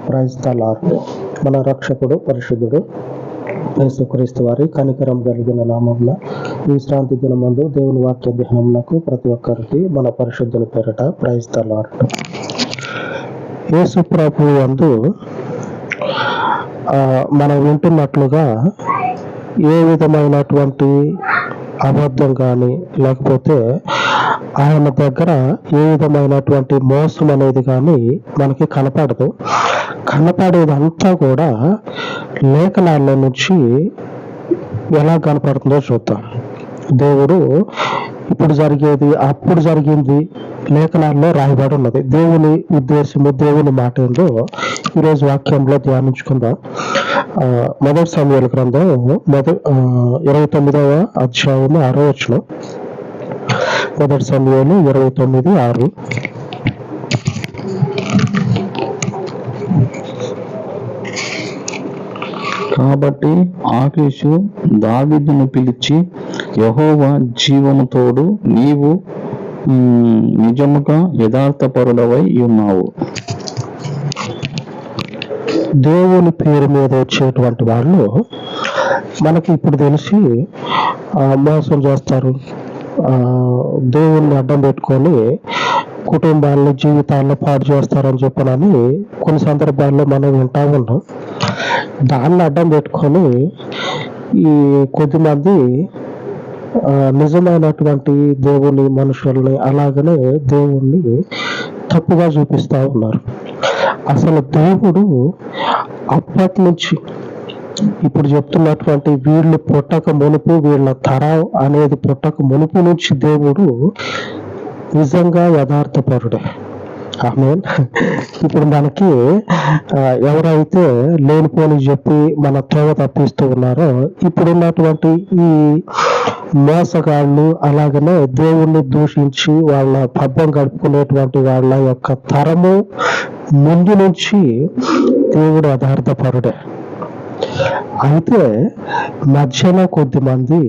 Praise the lord. మన రక్షకుడు పరిశుద్ధుడు యేసుక్రీస్తు వారి కనికరం కలిగిన నామమున విశ్రాంతి దినమందు దేవుని వాక్య ధ్యానమునకు ప్రతి ఒక్కరికి మన పరిశుద్ధుల పేరట ప్రైజ్ ద లార్డ్. యేసు ప్రభు యందు మనం వింటున్నట్లుగా ఏ విధమైనటువంటి అబద్ధం కానీ లేకపోతే ఆయన దగ్గర ఏ విధమైనటువంటి మోసం అనేది కానీ మనకి కనపడదు. కనపడేదంతా కూడా లేఖనాల్లో నుంచి ఎలా కనపడుతుందో చూద్దాం. దేవుడు ఇప్పుడు జరిగేది అప్పుడు జరిగింది లేఖనాల్లో రాయబడి ఉన్నది. దేవుని ఉద్దేశము, దేవుని మాట ఏందో ఈరోజు వాక్యంలో ధ్యానించుకుందాం. మొదటి సమూయేలు గ్రంథం 29వ అధ్యాయము 6వ వచనం. మొదటి సమూయేలు 29:6. కాబట్టి ఆకీషు దావీదును పిలిచి, యెహోవా జీవము తోడు, నీవు నిజముగా యథార్థపరుడవై ఉన్నావు. దేవుని పేరు మీద వచ్చేటువంటి వాళ్ళు మనకి ఇప్పుడు తెలిసి మోసం చేస్తారు, దేవుణ్ణి అడ్డం పెట్టుకొని కుటుంబాలను, జీవితాలను పాడు చేస్తారని చెప్పనని కొన్ని సందర్భాల్లో మనం వింటా ఉన్నాం. దాన్ని అడ్డం పెట్టుకొని ఈ కొద్దిమంది నిజమైనటువంటి దేవుని మనుషుల్ని, అలాగనే దేవుణ్ణి తప్పుగా చూపిస్తూ ఉన్నారు. అసలు దేవుడు అప్పటి నుంచి ఇప్పుడు చెప్తున్నటువంటి వీళ్ళు పుట్టక మునుపు, వీళ్ళ తరం అనేది పుట్టక మునుపు నుంచి దేవుడు నిజంగా యథార్థపరుడే. ఆమేన్. ఇప్పుడు మనకి ఎవరైతే లేనిపోని చెప్పి మన తోవ తప్పిస్తూ ఉన్నారో, ఇప్పుడున్నటువంటి ఈ మోసగాళ్ళు, అలాగనే దేవుణ్ణి దూషించి వాళ్ళ పబ్బం గడుపుకునేటువంటి వాళ్ళ యొక్క తరము ముందు నుంచి దేవుడు యథార్థపరుడే. అయితే మధ్యలో కొద్దిమంది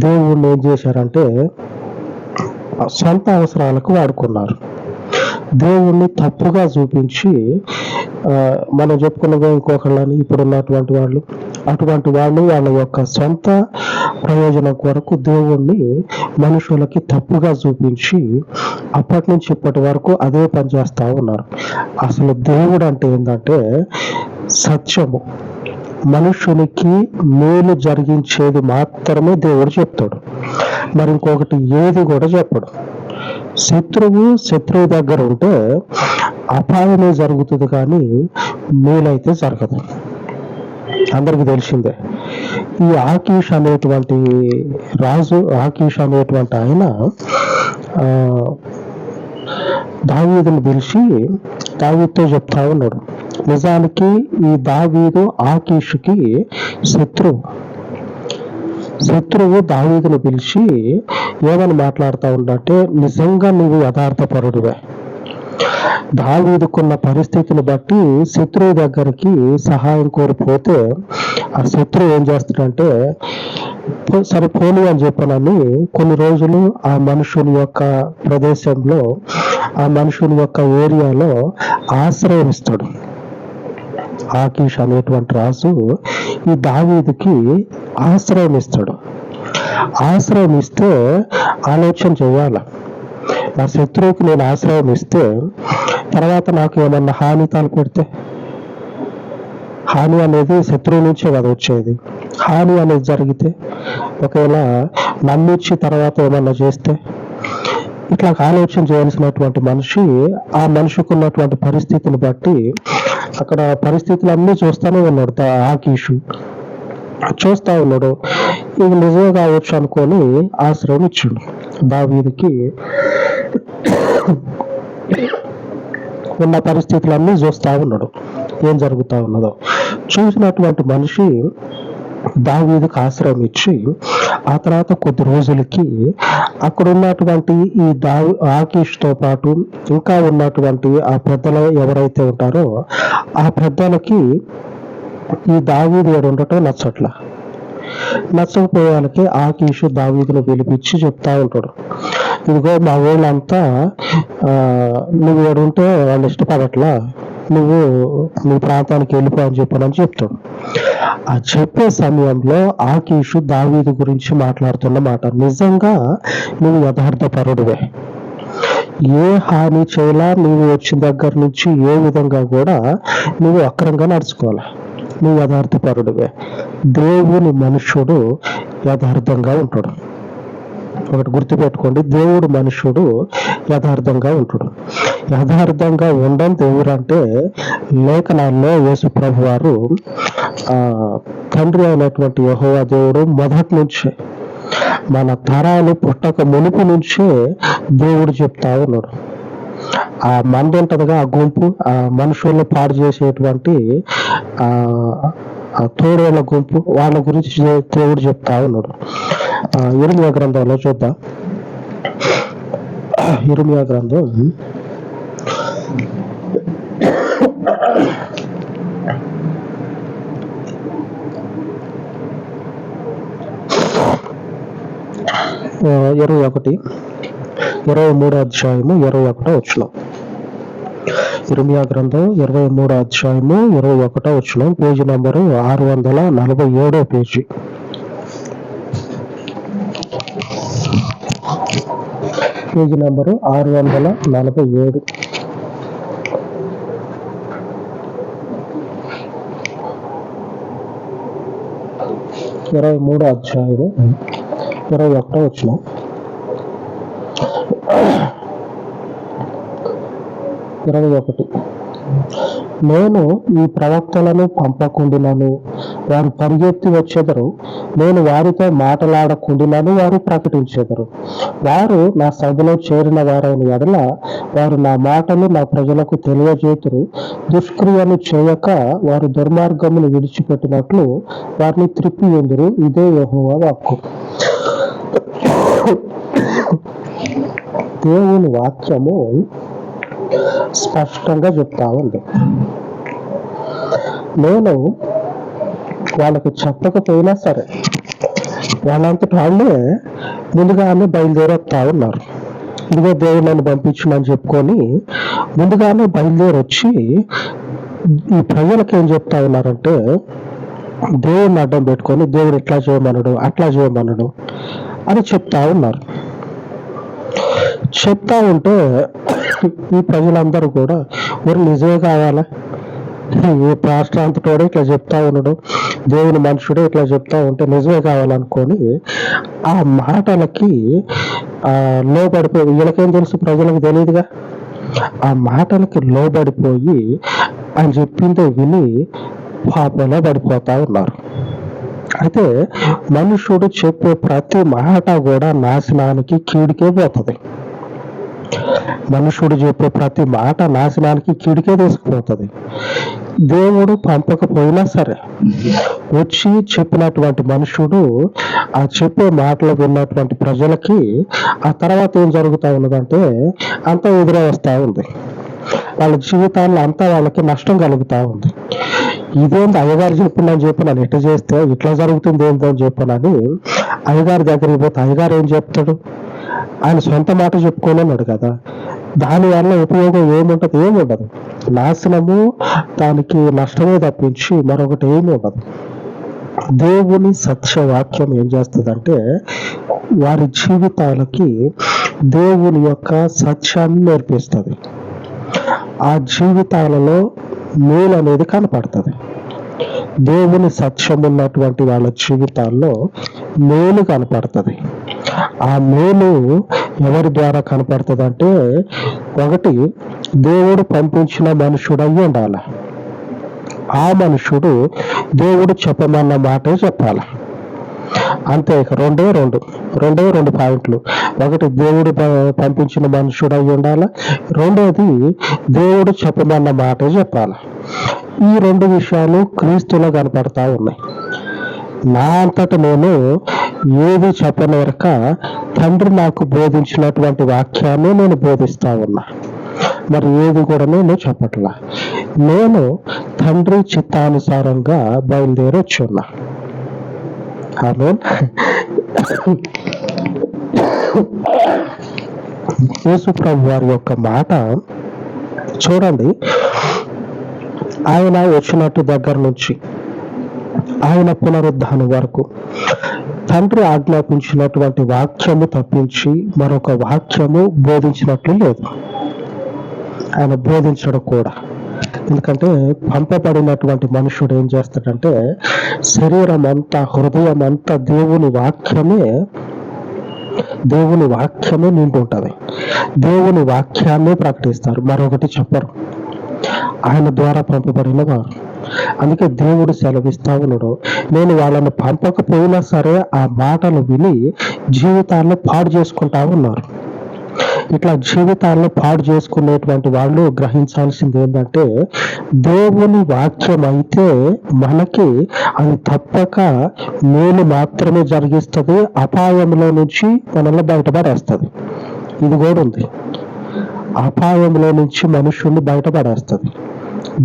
దేవుణ్ణి ఏం చేశారంటే సొంత అవసరాలకు వాడుకున్నారు. దేవుణ్ణి తప్పుగా చూపించి మనం చెప్పుకున్నగా ఇంకొకళ్ళని ఇప్పుడున్నటువంటి వాళ్ళు, అటువంటి వాళ్ళు వాళ్ళ యొక్క సొంత ప్రయోజనం కొరకు దేవుణ్ణి మనుషులకి తప్పుగా చూపించి అప్పటి నుంచి ఇప్పటి వరకు అదే పని చేస్తూ ఉన్నారు. అసలు దేవుడు అంటే ఏంటంటే సత్యము, మనుషునికి మేలు జరిగించేది మాత్రమే దేవుడు చెప్తాడు. మరి ఇంకొకటి ఏది కూడా చెప్పడు. శత్రువు దగ్గర ఉంటే అపాయమే జరుగుతుంది, కానీ మేలైతే జరగదు. అందరికి తెలిసిందే. ఈ ఆకీష్ అనేటువంటి రాజు, ఆకీష్ అనేటువంటి ఆయన దావీదుని పిలిచి దావీదుతో చెప్తా ఉన్నాడు. నిజానికి ఈ దావీదు ఆకీషుకి శత్రువు దావీదుని పిలిచి ఏమని మాట్లాడుతూ ఉండంటే, నిజంగా నువ్వు యథార్థపరుడివే. దావీదుకున్న పరిస్థితిని బట్టి శత్రువు దగ్గరికి సహాయం కోరిపోతే ఆ శత్రువు ఏం చేస్తాడంటే, సరే పోనీ అని చెప్పనని కొన్ని రోజులు ఆ మనుషుని యొక్క ప్రదేశంలో, ఆ మనుషుని యొక్క ఏరియాలో ఆశ్రయం ఇస్తాడు. ఆకీష్ అనేటువంటి రాజు ఈ దావీదుకి ఆశ్రయం ఇస్తాడు. ఆశ్రయం ఇస్తే ఆలోచన చేయాల, నా శత్రువుకి నేను ఆశ్రయం ఇస్తే తర్వాత నాకు ఏమన్నా హాని తలపెడితే, హాని అనేది శత్రువు నుంచే కదా వచ్చేది. హాని అనేది జరిగితే, ఒకవేళ నమ్మించి తర్వాత ఏమన్నా చేస్తే, ఇట్లా ఆలోచన చేయాల్సినటువంటి మనిషి ఆ మనిషికి ఉన్నటువంటి పరిస్థితిని బట్టి అక్కడ పరిస్థితులన్నీ చూస్తూనే ఉన్నాడు. ఆకీషు చూస్తా ఉన్నాడు. ఇది నిజమే కావచ్చు అనుకొని ఆశ్రయం ఇచ్చిండు దావీదుకి. ఉన్న పరిస్థితులన్నీ చూస్తా ఉన్నాడు, ఏం జరుగుతా ఉన్నదో. చూసినటువంటి మనిషి దావీదుకు ఆశ్రయం ఇచ్చి ఆ తర్వాత కొద్ది రోజులకి అక్కడ ఉన్నటువంటి ఈ ఆకీష్తో పాటు ఇంకా ఉన్నటువంటి ఆ పెద్దలు ఎవరైతే ఉంటారో ఆ పెద్దలకి ఈ దావీదు ఏడు ఉండటం నచ్చకపోయాలకి ఆకీషు దావీదును పిలిపించి చెప్తా ఉంటాడు, ఇదిగో మా ఊళ్ళంతా నువ్వు ఏడుంటే వాళ్ళు ఇష్టపడట్లా, నువ్వు నీ ప్రాంతానికి వెళ్ళిపో అని చెప్పానని చెప్తాడు. ఆ చెప్పే సమయంలో ఆకీషు దావీదు గురించి మాట్లాడుతున్న మాట, నిజంగా నువ్వు యథార్థపరుడివే, ఏ హాని చేయాల, నువ్వు వచ్చిన దగ్గర నుంచి ఏ విధంగా కూడా నువ్వు అక్రంగా నడుచుకోవాలి, నువ్వు యథార్థపరుడివే. దేవుని మనుష్యుడు యథార్థంగా ఉంటాడు. ఒకటి గుర్తుపెట్టుకోండి, దేవుడు మనుష్యుడు యథార్థంగా ఉంటాడు. యథార్థంగా ఉండడం దేవుడు అంటే లేఖనాల్లో యేసు ప్రభు వారు తండ్రి అయినటువంటి యెహోవా దేవుడు మొదటి నుంచే, మన తరాలు పుట్టక మునుపు నుంచే దేవుడు చెప్తా ఉన్నాడు. ఆ మంది ఉంటదిగా, ఆ గుంపు, ఆ మనుషులను పాడు చేసేటువంటి తోడేళ్ల గుంపు, వాళ్ళ గురించి దేవుడు చెప్తా ఉన్నాడు. ఇర్మియా గ్రంథంలో చూద్దాం. ఇర్మియా గ్రంథం 23 అధ్యాయము 21 వచనం. ఇర్మియా గ్రంథం 23 అధ్యాయము 21 వచనం, page number 647 page. Page number 647. 23 అధ్యాయము 21 వచనం. నేను ఈ ప్రవక్తలను పంపకుండినను వారు పరిగెత్తి వచ్చెదరు, నేను వారితో మాట్లాడకుండినను వారు ప్రకటించెదరు. వారు నా సభలో చేరిన వారైన ఎడల వారు నా మాటలు నా ప్రజలకు తెలియజేతురు. దుష్క్రియను చేయక వారు దుర్మార్గమును విడిచిపెట్టినట్లు వారిని త్రిప్పియుందురు. ఇదే యెహోవా వాక్కు. దేవుని వాక్యము స్పష్టంగా చెప్తా ఉంది. నేను వాళ్ళకి చెప్పకపోయినా సరే వాళ్ళంతటి వాళ్ళే ముందుగానే బయలుదేరొస్తా ఉన్నారు. ఇదిగో దేవుడు నన్ను పంపించునని చెప్పుకొని ముందుగానే బయలుదేరి వచ్చి ఈ ప్రజలకు ఏం చెప్తా ఉన్నారంటే, దేవుడిని అడ్డం పెట్టుకొని దేవుడు ఇట్లా చేయమనడు, అట్లా చేయమనడు అని చెప్తా ఉన్నారు. చెప్తా ఉంటే ఈ ప్రజలందరూ కూడా మరి నిజమే కావాలా, ఏ రాష్ట్రాంతటోడే ఇట్లా చెప్తా ఉన్నాడు, దేవుని మనుషుడే ఇట్లా చెప్తా ఉంటే నిజమే కావాలనుకొని ఆ మాటలకి లోబడిపోయి, వీళ్ళకేం తెలుసు, ప్రజలకు తెలియదుగా, ఆ మాటలకి లోబడిపోయి అని చెప్పిందే విని పాపంలో పడిపోతా ఉన్నారు. అయితే మనుషుడు చెప్పే ప్రతి మాట కూడా నాశనానికి, కీడుకే పోతుంది. మనుషుడు చెప్పే ప్రతి మాట నాశనానికి, కీడుకే తీసుకుపోతుంది. దేవుడు పంపకపోయినా సరే వచ్చి చెప్పినటువంటి మనుషుడు ఆ చెప్పే మాటలు విన్నటువంటి ప్రజలకి ఆ తర్వాత ఏం జరుగుతూ ఉన్నదంటే అంతా ఎదురే వస్తూ ఉంది. వాళ్ళ జీవితాల్లో అంతా వాళ్ళకి నష్టం కలుగుతూ ఉంది. ఇదేంటి అయ్యగారు చెప్పిందని చెప్పి నన్ను ఎట్లా చేస్తే ఇట్లా జరుగుతుంది ఏంటో అని చెప్పనని అయ్యగారి దగ్గరికి పోతే అయ్యగారు ఏం చెప్తాడు, ఆయన సొంత మాట చెప్పుకొని ఉన్నాడు కదా, దానివల్ల ఉపయోగం ఏముంటది? ఏముండదు. నాశనము, దానికి నష్టమే తప్పించి మరొకటి ఏమి ఉండదు. దేవుని సత్యవాక్యం ఏం చేస్తుందంటే వారి జీవితాలకి దేవుని యొక్క సత్యాన్ని నేర్పిస్తుంది. ఆ జీవితాలలో మేలు అనేది కనపడుతుంది. దేవుని సత్యం ఉన్నటువంటి వాళ్ళ జీవితాల్లో మేలు కనపడుతుంది. ఆ మేలు ఎవరి ద్వారా కనపడుతుంది అంటే, ఒకటి దేవుడు పంపించిన మనుషుడు అయ్యి ఉండాలి. ఆ మనుషుడు దేవుడు చెప్పమన్న మాటే చెప్పాలి. అంతే. రెండే రెండు పాయింట్లు. ఒకటి దేవుడు పంపించిన మనుషుడు అయి ఉండాలి, రెండోది దేవుడు చెప్పమన్న మాటే చెప్పాలి. ఈ రెండు విషయాలు క్రీస్తులో కనపడతా ఉన్నాయి. నా అంతట నేను ఏది చెప్పలేక తండ్రి నాకు బోధించినటువంటి వాక్యాన్ని నేను బోధిస్తా ఉన్నా. మరి ఏది కూడా నేను చెప్పట్లా. నేను తండ్రి చిత్తానుసారంగా బయలుదేరి వచ్చి ఉన్నా. ఆమేన్. యేసు ప్రభు వారి యొక్క మాట చూడండి, ఆయన వచ్చినట్టు దగ్గర నుంచి ఆయన పునరుద్ధానం వరకు తండ్రి ఆజ్ఞాపించినటువంటి వాక్యము తప్పించి మరొక వాక్యము బోధించినట్లు లేదు. ఆయన బోధించడం కూడా. ఎందుకంటే పంపబడినటువంటి మనుషుడు ఏం చేస్తాడంటే శరీరం అంతా, హృదయం అంతా దేవుని వాక్యమే నిండి ఉంటుంది. దేవుని వాక్యాన్ని ప్రకటిస్తారు, మరొకటి చెప్పరు. ఆయన ద్వారా పంపబడిన వారు. అందుకే దేవుడు సెలవిస్తా ఉన్నాడు, నేను వాళ్ళని పంపకపోయినా సరే ఆ మాటలు విని జీవితాల్లో పాడు చేసుకుంటా ఉన్నారు. ఇట్లా జీవితాల్లో పాడు చేసుకునేటువంటి వాళ్ళు గ్రహించాల్సింది ఏంటంటే దేవుని వాక్యం అయితే మనకి అది తప్పక మేలు మాత్రమే జరిగిస్తుంది, అపాయంలో నుంచి మనల్ని బయటపడేస్తుంది. ఇది కూడా ఉంది, అపాయంలో నుంచి మనుషుల్ని బయటపడేస్తుంది.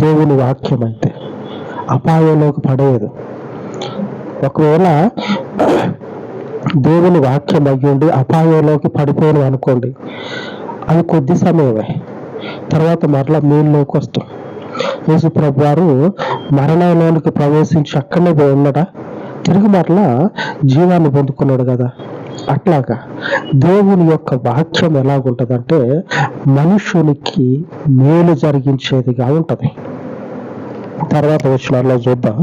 దేవుని వాక్యం అయితే అపాయంలోకి పడేయదు. ఒకవేళ దేవుని వాక్యం అయ్యుండి అపాయంలోకి పడిపోయిన అనుకోండి, అది కొద్ది సమయమే, తర్వాత మరలా మేలులోకి వస్తాం. యేసు ప్రభు వారు మరణంలోనికి ప్రవేశించి అక్కడనే ఉన్నాడా, తిరిగి మరలా జీవాన్ని పొందుకున్నాడు కదా. అట్లాగా దేవుని యొక్క వాక్యం ఎలాగుంటదంటే మనుషునికి మేలు జరిగించేదిగా ఉంటది. తర్వాత వచనాల్లో చూద్దాం.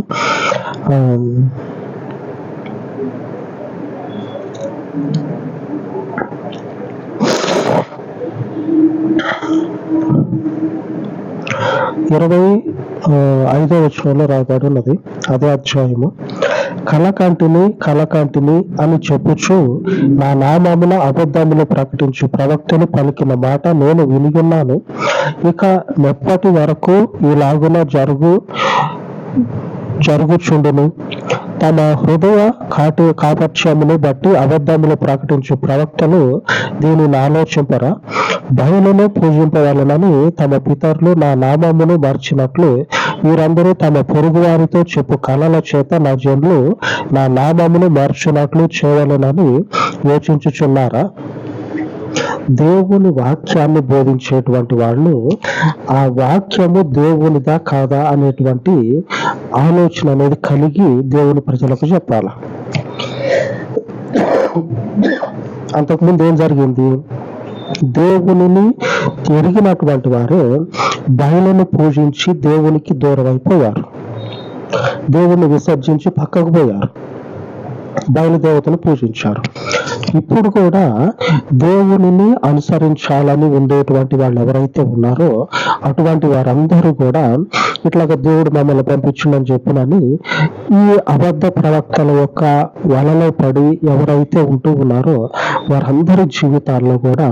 25వ వచనంలో రాయబడి ఉన్నది, అదే అధ్యాయము. కలకంటిని అని చెప్పుచు నా నామమున అబద్ధములు ప్రకటించు ప్రవక్తలు పలికిన మాట నేను వినియున్నాను. ఇక నెప్పటి వరకు ఇలాగున జరుగుచుండును. తమ హృదయ కాపట్యమును బట్టి అబద్ధములు ప్రకటించు ప్రవక్తలు దీనిని ఆలోచింపరా? బయలును పూజింపవలనని తమ పితరులు నా నామమును మర్చినట్లు వీరందరూ తమ పొరుగు వారితో చెప్పు కళల చేత నా జనులు నా నామమును మర్చినట్లు చేయవలెనని యోచించుచున్నారా? దేవుని వాక్యాన్ని బోధించేటువంటి వాళ్ళు ఆ వాక్యము దేవునిదా కాదా అనేటువంటి ఆలోచన అనేది కలిగి దేవుని ప్రజలకు చెప్పాల. అంతకుముందు ఏం జరిగింది? దేవునిని ఎరిగినటువంటి వారు బయలును పూజించి దేవునికి దూరం అయిపోయారు, దేవుని విసర్జించి పక్కకు పోయారు, బయలుదేవతను పూజించారు. ఇప్పుడు కూడా దేవునిని అనుసరించాలని ఉండేటువంటి వాళ్ళు ఎవరైతే ఉన్నారో అటువంటి వారందరూ కూడా ఇట్లాగా దేవుడు మమ్మల్ని పంపించిందని చెప్పినని ఈ అబద్ధ ప్రవక్తల యొక్క వలలో పడి ఎవరైతే ఉంటూ ఉన్నారో వారందరి జీవితాల్లో కూడా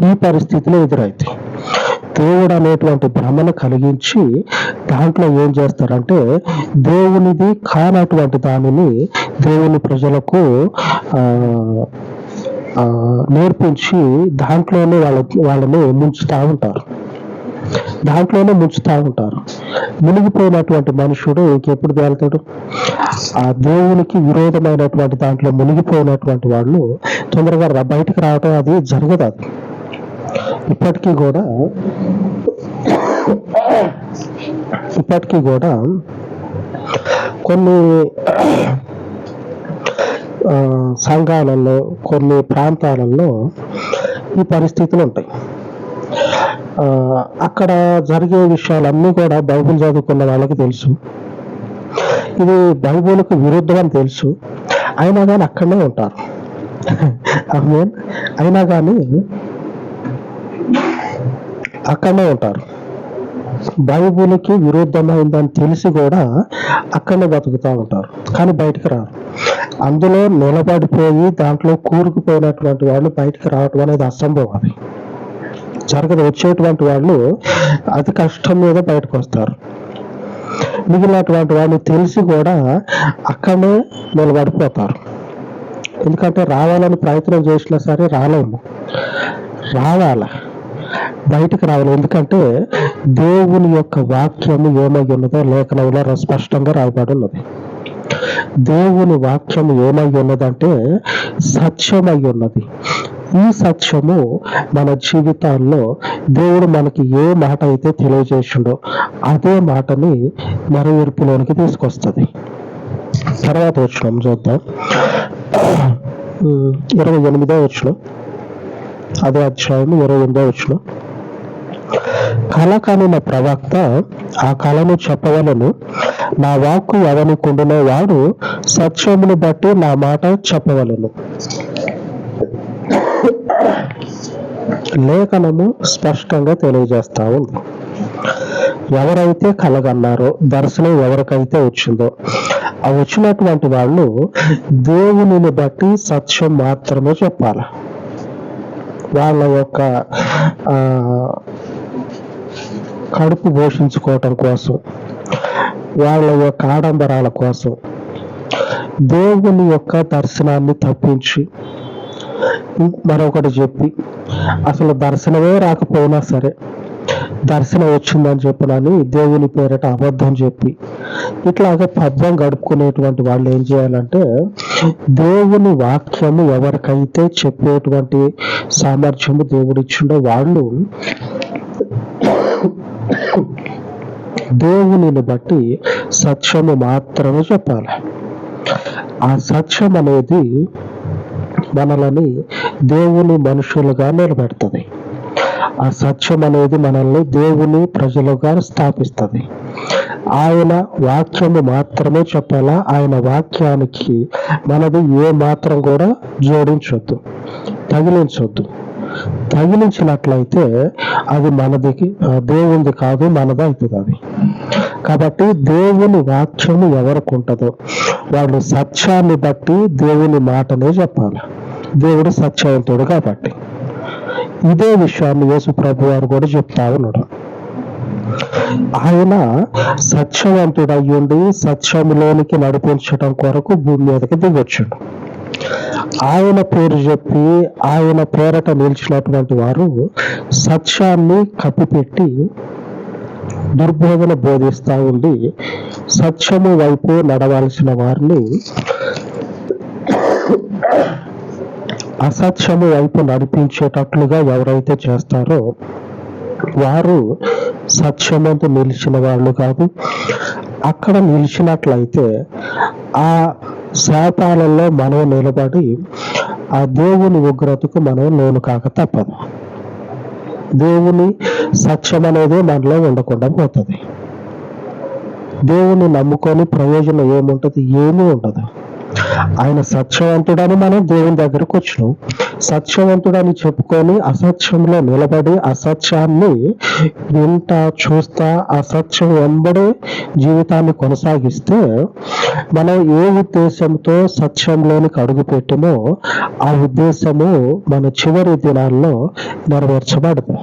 ఈ పరిస్థితులు ఎదురైతాయి. దేవుడు అనేటువంటి భ్రమను కలిగించి దాంట్లో ఏం చేస్తారంటే దేవునిది కానటువంటి దానిని దేవుని ప్రజలకు నేర్పించి దాంట్లోనే వాళ్ళని ముంచుతా ఉంటారు. మునిగిపోయినటువంటి మనుషుడు ఇంకెప్పుడు తేలుతాడు? ఆ దేవునికి విరోధమైనటువంటి దాంట్లో మునిగిపోయినటువంటి వాళ్ళు తొందరగా బయటకు రావటం అది జరగదు. అది ఇప్పటికీ కూడా కొన్ని సంఘాలలో, కొన్ని ప్రాంతాలలో ఈ పరిస్థితులు ఉంటాయి. అక్కడ జరిగే విషయాలన్నీ కూడా బైబిల్ చదువుకున్న వాళ్ళకి తెలుసు, ఇది బైబిల్కు విరుద్ధం అని తెలుసు, అయినా కానీ అక్కడనే ఉంటారు. అయినా కానీ అక్కడనే ఉంటారు. బైబిల్కి విరుద్ధమైందని తెలిసి కూడా అక్కడనే బతుకుతూ ఉంటారు, కానీ బయటకు రారు. అందులో నిలబడిపోయి దాంట్లో కూరుకుపోయినటువంటి వాళ్ళు బయటకు రావటం అనేది అసంభవం, అది జరగదు. వచ్చేటువంటి వాళ్ళు అతి కష్టం మీద బయటకు వస్తారు. మిగిలినటువంటి వాళ్ళు తెలిసి కూడా అక్కడనే నిలబడిపోతారు. ఎందుకంటే రావాలని ప్రయత్నం చేసినా సరే రాలేము, బయటకు రావాలి. ఎందుకంటే దేవుని యొక్క వాక్యము ఏమై ఉన్నదో లేఖనంలో స్పష్టంగా రాయబడి ఉన్నది. దేవుని వాక్యం ఏమై ఉన్నదంటే సత్యమై ఉన్నది. ఈ సత్యము మన జీవితాల్లో దేవుడు మనకి ఏ మాట అయితే తెలియజేసిండో అదే మాటని నెరవేర్పులోనికి తీసుకొస్తుంది. తర్వాత వచనం చూద్దాం. 28వ వచనం, అదే అధ్యాయం 28వ వచనం. కల కనిన ప్రవక్త ఆ కళను చెప్పవలను, నా వాక్కు ఎవనికుండునో వాడు సత్యమును బట్టి నా మాట చెప్పవలను. లేఖనము స్పష్టంగా తెలియజేస్తా ఉంది. ఎవరైతే కలగన్నారో, దర్శనం ఎవరికైతే వచ్చిందో, ఆ వచ్చినటువంటి వాళ్ళు దేవునిని బట్టి సత్యం మాత్రమే చెప్పాలి. వాళ్ళ యొక్క కడుపు పోషించుకోవటం కోసం, వాళ్ళ యొక్క ఆడంబరాల కోసం దేవుని యొక్క దర్శనాన్ని తప్పించి మరొకటి చెప్పి, అసలు దర్శనమే రాకపోయినా సరే దర్శనం వచ్చిందని చెప్పనని దేవుని పేరట అబద్ధం చెప్పి ఇట్లాగా పద్యం గడుపుకునేటువంటి వాళ్ళు ఏం చేయాలంటే, దేవుని వాక్యము ఎవరికైతే చెప్పేటువంటి సామర్థ్యము దేవుడిచ్చిండో వాళ్ళు దేవునిని బట్టి సత్యము మాత్రమే చెప్పాలి. ఆ సత్యం అనేది మనల్ని దేవుని మనుషులుగా నిలబెడుతుంది. ఆ సత్యం అనేది మనల్ని దేవుని ప్రజలుగా స్థాపిస్తుంది. ఆయన వాక్యము మాత్రమే చెప్పాలా. ఆయన వాక్యానికి మనది ఏ మాత్రం కూడా జోడించొద్దు, తగిలించొద్దు. తగిలించినట్లయితే అది మనది, దేవునిది కాదు, మనది అవుతుంది అది. కాబట్టి దేవుని వాక్యము ఎవరికి ఉంటుందో వాళ్ళు సత్యాన్ని బట్టి దేవుని మాటనే చెప్పాలి. దేవుడు సత్యవంతుడు కాబట్టి. ఇదే విషయాన్ని యేసు ప్రభు వారు కూడా చెప్తా ఉన్నాడు. ఆయన సత్యవంతుడు అయ్యుండి సత్యములోనికి నడిపించడం కొరకు భూమి మీదకి దిగొచ్చాడు. ఆయన పేరు చెప్పి ఆయన పేరట నిలిచినటువంటి వారు సత్యాన్ని కప్పిపెట్టి దుర్బోధన బోధిస్తూ ఉండి సత్యము వైపు నడవాల్సిన వారిని అసత్యము వైపు నడిపించేటట్లుగా ఎవరైతే చేస్తారో వారు సత్యమందు నిలిచిన వాళ్ళు కాదు. అక్కడ నిలిచినట్లయితే ఆ శాపాలలో మనం నిలబడి ఆ దేవుని ఉగ్రతకు మనం లోను కాక తప్పదు. దేవుని సత్యం అనేది మనలో ఉండకుండా పోతుంది. దేవుని నమ్ముకొని ప్రయోజనం ఏముంటది? ఏమీ ఉండదు. ఆయన సత్యవంతుడని మనం దేవుని దగ్గరకు వచ్చినాం. సత్యవంతుడని చెప్పుకొని అసత్యంలో నిలబడి అసత్యాన్ని వింటా చూస్తా అసత్యం వెంబడి జీవితాన్ని కొనసాగిస్తే మనం ఏ ఉద్దేశంతో సత్యంలోనికి అడుగు పెట్టినో ఆ ఉద్దేశము మన చివరి దినాల్లో నెరవేర్చబడదు.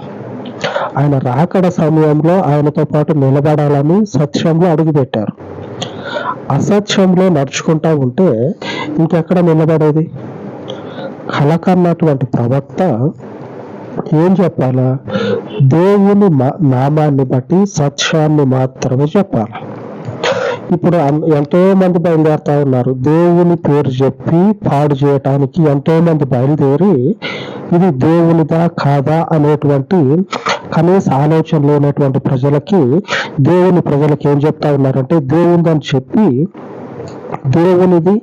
ఆయన రాకడ సమయంలో ఆయనతో పాటు నిలబడాలని సత్యంలో అడుగుపెట్టారు. అసత్యంలో నడుచుకుంటా ఉంటే ఇంకెక్కడ నిలబడేది? కలకన్నటువంటి ప్రవక్త ఏం చెప్పాలా? దేవుని నామాన్ని బట్టి సత్యాన్ని మాత్రమే చెప్పాలి. ఇప్పుడు ఎంతో మంది బయలుదేరుతా ఉన్నారు. దేవుని పేరు చెప్పి పాడు చేయటానికి ఎంతో మంది బయలుదేరి ఇది దేవునిదా కాదా అనేటువంటి కనీస ఆలోచన లేనటువంటి దేవుని ప్రజలకి ఏం చెప్తా ఉన్నారంటే, దేవునిదని చెప్పి దేవునిది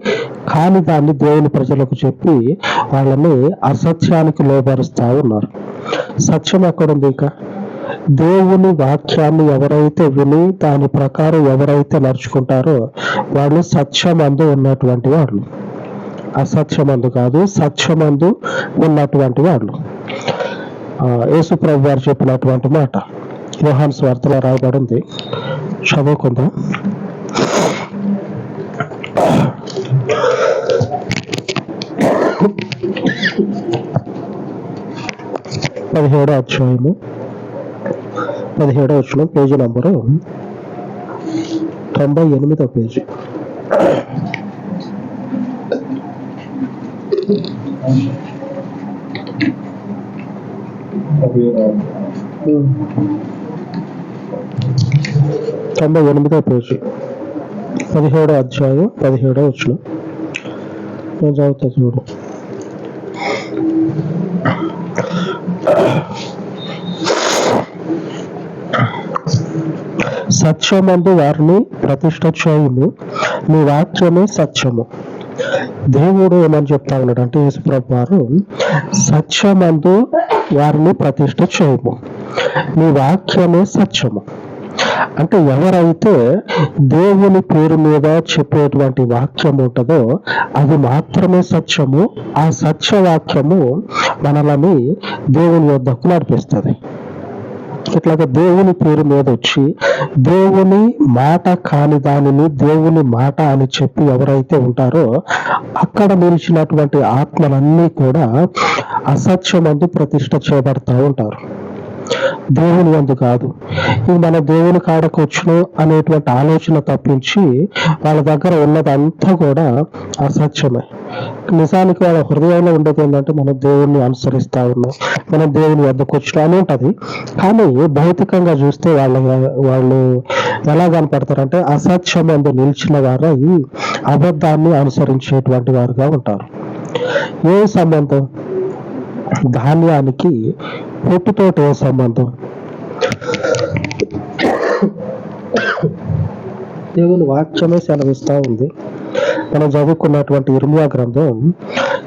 కాని దాన్ని దేవుని ప్రజలకు చెప్పి వాళ్ళని అసత్యానికి లోబరుస్తా ఉన్నారు. సత్యం ఎక్కడుంది? ఇక దేవుని వాక్యాన్ని ఎవరైతే విని దాని ప్రకారం ఎవరైతే నడుచుకుంటారో వాళ్ళు సత్యమందు ఉన్నటువంటి వాళ్ళు, అసత్యమందు కాదు, సత్యమందు ఉన్నటువంటి వాళ్ళు. యేసు ప్రభు వారు చెప్పినటువంటి మాట యోహాను సువార్తలో రాయబడింది, చదువుకుందాం. పదిహేడో అధ్యాయము 17వ వచనం, పేజీ నంబరు 98వ పేజీ. తొంభై 98వ పేజీ, 17వ అధ్యాయం 17వ వచనం. నేను చదువుతా చూడు. సత్యమందు వారిని ప్రతిష్ఠ చేయుము, నీ వాక్యమే సత్యము. దేవుడు ఏమని చెప్తా ఉన్నాడు అంటే, యేసుప్రభు వారు సత్యమందు వారిని ప్రతిష్ఠ చేయము, నీ వాక్యమే సత్యము. అంటే ఎవరైతే దేవుని పేరు మీద చెప్పేటువంటి వాక్యం ఉంటుందో అది మాత్రమే సత్యము. ఆ సత్యవాక్యము మనల్ని దేవుని యొద్దకు నడిపిస్తుంది. ఇట్లాగా దేవుని పేరు మీద వచ్చి దేవుని మాట కాని దానిని దేవుని మాట అని చెప్పి ఎవరైతే ఉంటారో అక్కడ నిలిచినటువంటి ఆత్మలన్నీ కూడా అసత్యమందు ప్రతిష్ఠ చేయబడతా ఉంటారు, దేవుని యందు కాదు. ఇది మన దేవుని కాడకు వచ్చును అనేటువంటి ఆలోచన తప్పించి వాళ్ళ దగ్గర ఉన్నదంతా కూడా అసత్యమే. నిజానికి వాళ్ళ హృదయంలో ఉండేది ఏంటంటే మనం దేవుణ్ణి అనుసరిస్తా ఉన్నాం, మనం దేవుని వద్దకు వచ్చినా అని ఉంటది. కానీ భౌతికంగా చూస్తే వాళ్ళు ఎలా కనపడతారంటే అసత్యమందు నిలిచిన వారు ఈ అబద్ధాన్ని అనుసరించేటువంటి వారుగా ఉంటారు. ఏ సంబంధం? ధాన్యానికి పొట్టుతోటి ఏ సంబంధం? దేవుని వాక్యమే సెలవిస్తా ఉంది. మనం చదువుకున్నటువంటి ఇర్మియా గ్రంథం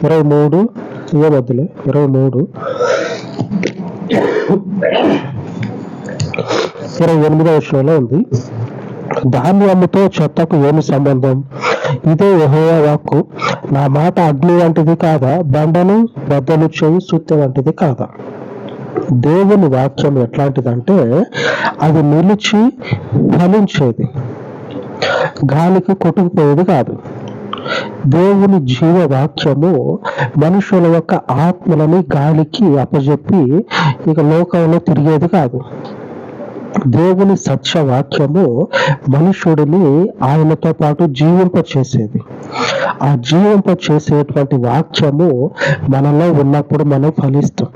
23 28వ వచనంలో ఉంది, ధాన్యముతో చెత్తకు ఏమి సంబంధం? ఇదే యెహోవా వాక్కు, నా మాట అగ్ని వంటిది కాదా, బండను బద్దలు చేయి సుత్తె వంటిది కాదా. దేవుని వాక్యం ఎట్లాంటిదంటే అది నిలిచి ఫలించేది, గాలికి కొట్టుకుపోయేది కాదు. దేవుని జీవ వాక్యము మనుషుల యొక్క ఆత్మలని గాలికి అప్పజెప్పి ఇక లోకంలో తిరిగేది కాదు. దేవుని సత్యవాక్యము మనుషుడిని ఆయనతో పాటు జీవింప చేసేది. ఆ జీవింప చేసేటువంటి వాక్యము మనలో ఉన్నప్పుడు మనం ఫలిస్తాం.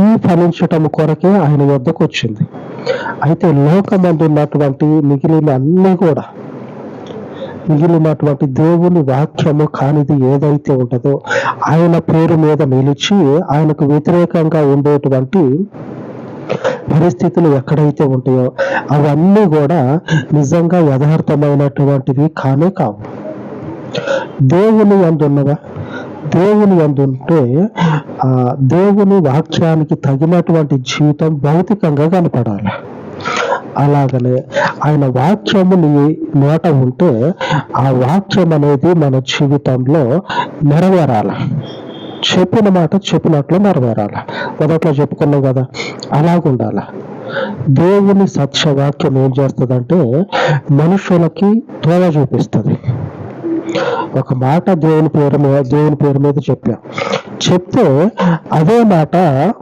ఈ ఫలించటం కొరకే ఆయన వద్దకు వచ్చింది. అయితే లోకమందు ఉన్నటువంటి మిగిలినటువంటి దేవుని వాక్యము కానిది ఏదైతే ఉంటుందో, ఆయన పేరు మీద నిలిచి ఆయనకు వ్యతిరేకంగా ఉండేటువంటి పరిస్థితులు ఎక్కడైతే ఉంటాయో అవన్నీ కూడా నిజంగా యథార్థమైనటువంటివి కానే కావు. దేవుని యందు ఉన్నవా? దేవుని యందు ఉంటే ఆ దేవుని వాక్యానికి తగినటువంటి జీవితం భౌతికంగా కనపడాలి. అలాగనే ఆయన వాక్యము నీ నోట ఉంటే ఆ వాక్యం అనేది మన జీవితంలో నెరవేరాలి. చెప్పిన మాట చెప్పినట్లు నెరవేరాలి. మొదట్లో చెప్పుకున్నాం కదా, అలాగుండాల. దేవుని సత్యవాక్యం ఏం చేస్తుందంటే మనుషులకి త్రోవ చూపిస్తుంది. ఒక మాట దేవుని పేరు మీద చెప్తే అదే మాట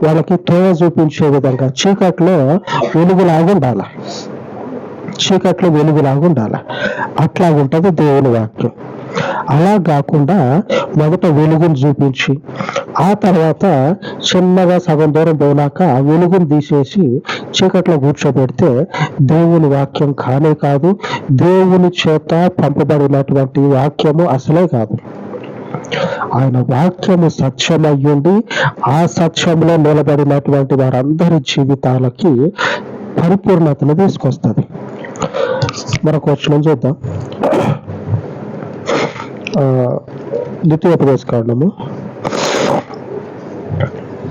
వాళ్ళకి త్రోవ చూపించే విధంగా చీకట్లో వెలుగులాగుండాల. అట్లా ఉంటది దేవుని వాక్యం. అలా కాకుండా మొదట వెలుగును చూపించి ఆ తర్వాత చిన్నగా సగం దూరం పోయినాక ఆ వెలుగును తీసేసి చీకట్లో కూర్చోబెడితే దేవుని వాక్యం కానే కాదు. దేవుని చేత పంపబడినటువంటి వాక్యము అసలే కాదు. ఆయన వాక్యము సత్యమయ్యుండి ఆ సత్యంలో నిలబడినటువంటి వారందరి జీవితాలకి పరిపూర్ణతను తీసుకొస్తుంది. మరొక వచనం చూద్దాం. ద్వితీయోపదేశకాండము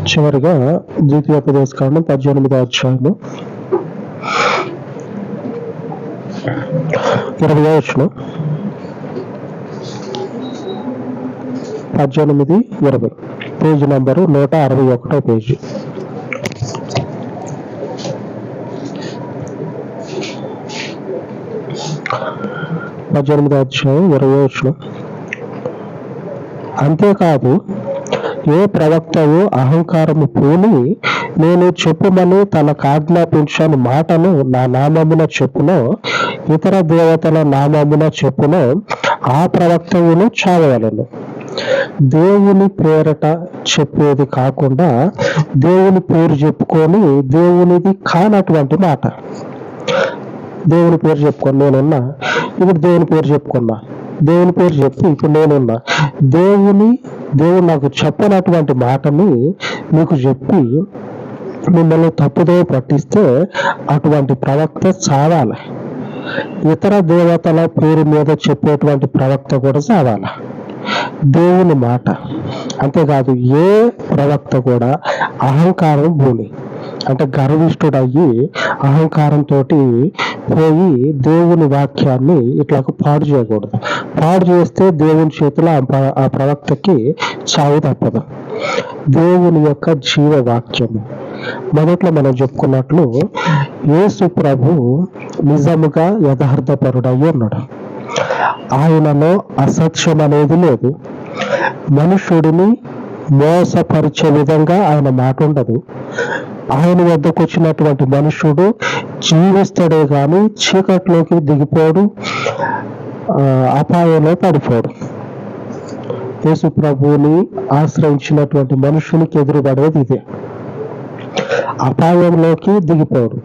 చివరిగా ద్వితీయోపదేశకాండం 18వ అధ్యాయము 20వ వచనం. 18-20 పేజీ నంబరు 161వ పేజీ. అధ్యాయం 20వ వచనం. అంతేకాదు ఏ ప్రవక్తయు అహంకారము పూని నేను చెప్పుమని తనకు ఆజ్ఞాపించని మాటను నా నామమున చెప్పునో ఇతర దేవతల నామమున చెప్పునో ఆ ప్రవక్తయును చావవలెను. దేవుని పేరట చెప్పేది కాకుండా దేవుని పేరు చెప్పుకొని దేవునిది కానటువంటి మాట. దేవుని పేరు చెప్పుకొని నేనున్నా, ఇప్పుడు దేవుని పేరు చెప్పుకున్నా, దేవుని పేరు చెప్పి ఇప్పుడు నేనున్నా. దేవుని దేవుడు నాకు చెప్పనటువంటి మాటని మీకు చెప్పి మిమ్మల్ని తప్పుదో పట్టిస్తే అటువంటి ప్రవక్త చావాలి. ఇతర దేవతల పేరు మీద చెప్పేటువంటి ప్రవక్త కూడా చావాలి. దేవుని మాట అంతేకాదు, ఏ ప్రవక్త కూడా అహంకారం భూమి అంటే గర్విష్ఠుడయ్యి అహంకారంతో పోయి దేవుని వాక్యాన్ని ఇట్లా పాడు చేయకూడదు. పాడు చేస్తే దేవుని చేతిలో ఆ ప్రవక్తకి చావు తప్పదు. దేవుని యొక్క జీవ వాక్యము మొదట్లో మనం చెప్పుకున్నట్లు యేసు ప్రభు నిజముగా యథార్థపరుడయ్యి ఉన్నాడు. ఆయనలో అసత్యం అనేది లేదు. మనుషుడిని మోసపరిచే విధంగా ఆయన మాట ఉండదు. ఆయన వద్దకు వచ్చినటువంటి మనుషుడు జీవిస్తాడే గాని చీకట్లోకి దిగిపోడు, అపాయంలో పడిపోడు. యేసు ప్రభువుని ఆశ్రయించినటువంటి మనుషునికి ఎదురుపడేది ఇదే. అపాయంలోకి దిగిపోడు,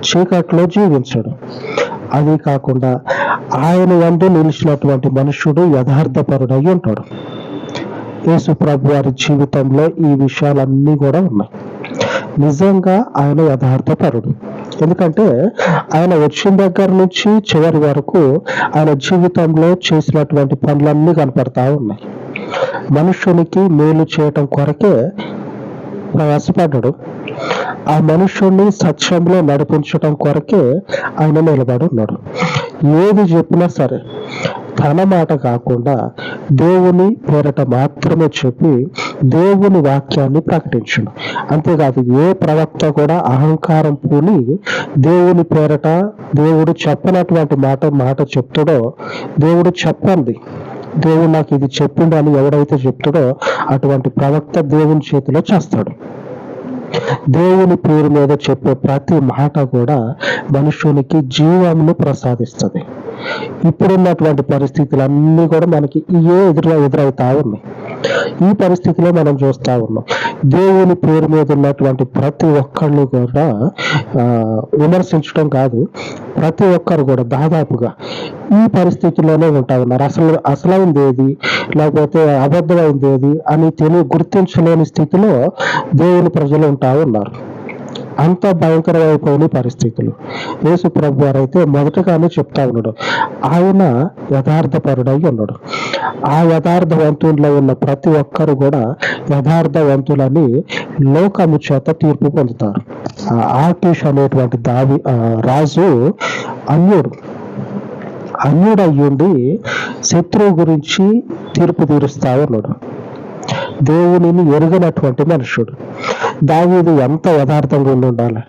చీకట్లో జీవించడు. అది కాకుండా ఆయన వెంట నిలిచినటువంటి మనుషుడు యథార్థపరుడై ఉంటాడు. యేసు ప్రభు వారి జీవితంలో ఈ విషయాలన్నీ కూడా ఉన్నాయి. నిజంగా ఆయన యథార్థపరుడు. ఎందుకంటే ఆయన వచ్చిన దగ్గర నుంచి చివరి వరకు ఆయన జీవితంలో చేసినటువంటి పనులన్నీ కనపడతా ఉన్నాయి. మనుషునికి మేలు చేయటం కొరకే ప్రయాసపడ్డాడు. ఆ మనుషుణ్ణి సత్యంలో నడిపించటం కొరకే ఆయన నిలబడి ఉన్నాడు. ఏది చెప్పినా సరే తన మాట కాకుండా దేవుని పేరట మాత్రమే చెప్పి దేవుని వాక్యాన్ని ప్రకటించును. అంతేకాదు, ఏ ప్రవక్త కూడా అహంకారం పూని దేవుని పేరట దేవుడు చెప్పనటువంటి మాట చెప్తాడో, దేవుడు చెప్పండి, దేవుడు నాకు ఇది చెప్పిండు అని ఎవడైతే చెప్తాడో అటువంటి ప్రవక్త దేవుని చేతిలో చేస్తాడు. దేవుని పేరు మీద చెప్పే ప్రతి మాట కూడా మనుషునికి జీవమును ప్రసాదిస్తుంది. ఇప్పుడున్నటువంటి పరిస్థితులన్నీ కూడా మనకి ఎదురవుతా ఉన్నాయి. ఈ పరిస్థితిలో మనం చూస్తా ఉన్నాం, దేవుని పేరు మీద ఉన్నటువంటి ప్రతి ఒక్కళ్ళు కూడా విమర్శించడం కాదు, ప్రతి ఒక్కరు కూడా దాదాపుగా ఈ పరిస్థితిలోనే ఉంటా ఉన్నారు. అసలైంది ఏది లేకపోతే అబద్ధమైంది ఏది అని గుర్తించలేని స్థితిలో దేవుని ప్రజలు ఉంటా ఉన్నారు. అంత భయంకరమైపోయిన పరిస్థితులు. యేసు ప్రభు వారు అయితే మొదటగానే చెప్తా ఉన్నాడు, ఆయన యథార్థపరుడై ఉన్నాడు. ఆ యథార్థవంతుల్లో ఉన్న ప్రతి ఒక్కరు కూడా యథార్థవంతులని లోకము చేత తీర్పు పొందుతారు. ఆకీష్ అనేటువంటి రాజు అన్యుడయ్యుండి శత్రువు గురించి తీర్పు తీరుస్తా ఉన్నాడు. దేవునిని ఎరుగనటువంటి మనుషుడు. దావీదు ఎంత యథార్థంగా ఉండాలి,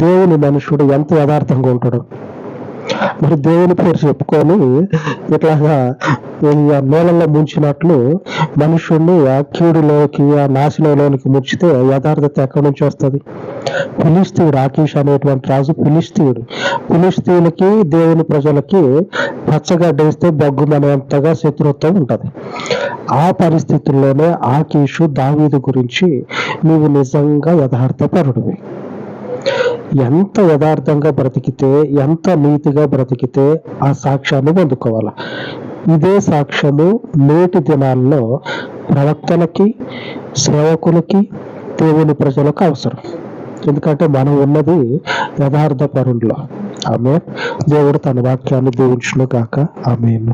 దేవుని మనుషుడు ఎంత యథార్థంగా ఉంటాడు. మరి దేవుని పేరు చెప్పుకొని ఇట్లాగా నీళ్ళల్లో ముంచినట్లు మనుషుణ్ణి ఆ కీడులోకి ఆ నాశనంలోనికి ముంచితే యథార్థత ఎక్కడి నుంచి వస్తుంది? ఫిలిస్తీయుడు ఆకీష్ అనేటువంటి రాజు ఫిలిస్తీయులకి దేవుని ప్రజలకి పచ్చగడ్డేస్తే బొగ్గుమనేంతగా శత్రుత్వం ఉంటది. ఆ పరిస్థితుల్లోనే ఆకీషు దావీదు గురించి నీవు నిజంగా యథార్థపరుడివి, ఎంత యథార్థంగా బ్రతికితే, ఎంత నీతిగా బ్రతికితే ఆ సాక్ష్యాన్ని పొందుకోవాలి. ఇదే సాక్ష్యము నేటి దినాల్లో ప్రవక్తలకి, సేవకులకి, దేవుని ప్రజలకు అవసరం. ఎందుకంటే మనం ఉన్నది యథార్థపరుల్లో. ఆమేన్. దేవుడు తన వాక్యాన్ని దీవించును గాక. ఆమేన్.